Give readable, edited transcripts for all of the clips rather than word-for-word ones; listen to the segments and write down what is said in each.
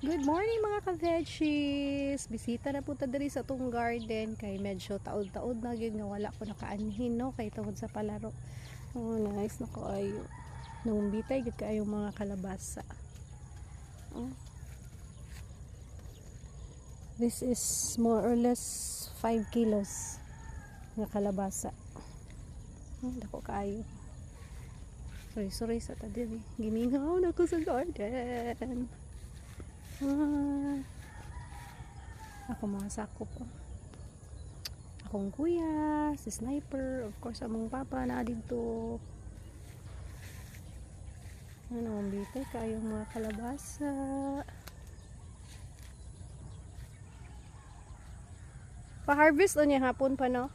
Good morning mga ka-veggies! Bisita na po ta diri sa tong garden kay medyo taod-taod na gyud nga wala ko nakaanhin no kay tungod sa palaro. Oh, nice na kaayo. Nangumbitay gyud kaayo mga kalabasa. Oh. This is more or less 5 kilos nga kalabasa. Oh, dako kaayo. Sorry sa ta diri. Gimingaw na ko sa garden. Ako mga sakop akong kuya, si Sniper, of course among papa na dito. Ano, bitay kayong mga kalabasa. Pa-harvest o niya hapon pa no?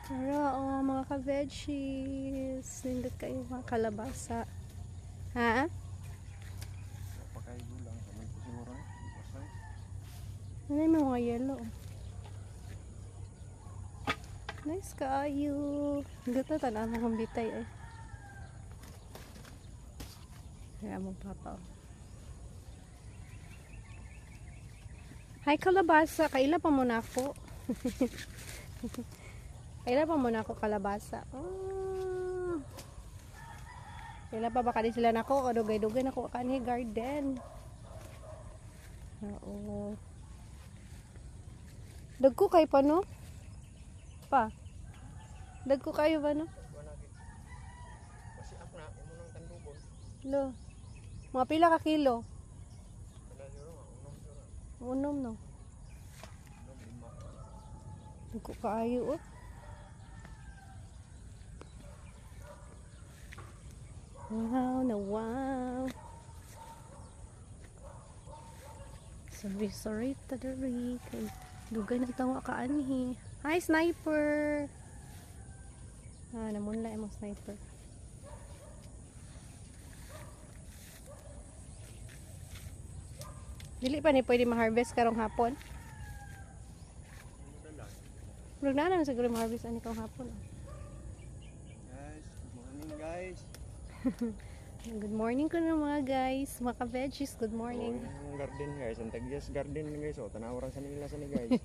Tara mga ka-veggies, nindot kayo mga kalabasa. Ha? Ano yung mga yellow? Nice kaayo. Gata tanah mo kong bitay eh. Kaya mo papa. Hi kalabasa. Kaila pa muna ako. Kaila pa muna ako kalabasa. Oh. Kaila pa baka di sila nako. Dugay-dugay nako kanhi garden. Oo. Dagko kay pa no? Pa. Dagko kayo ba no? Kasi ako na imo nang tandubon. Lo. Mga pila ka kilo? Unom no. Dagko kaayo oh. Wow, na wow. Sorry tadari kay dugay na tawa ka anhi. Hi Sniper. Namunla mo Sniper. Dili pa ni pwede ma-harvest karong hapon. Murag na lang siguro ma-harvest ani karong hapon. Guys, good morning guys. Good morning ko na mga guys, mga ka-veggies, good morning. Ang garden guys, ang tagyas garden ni guys, tanawaran sa nila sa ni guys.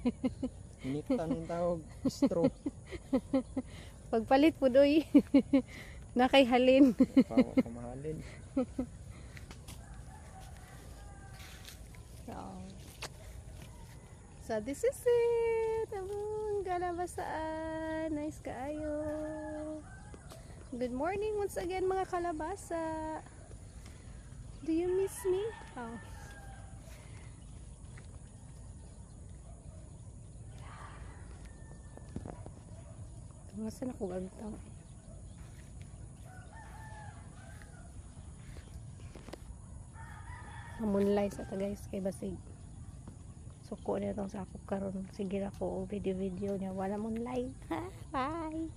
Nitan ang tawag, straw. Pagpalit po doy, na kay halin. Pamahalin. So this is it. Ang kalabasaan. Nice kaayo. Good morning once again mga kalabasa. Do you miss me? Oh. Tungasan ako agtang. Amunlay sa ta guys kay basig. Suko na itong sakop karon. Sige ako video niya. Wala munlay. Bye!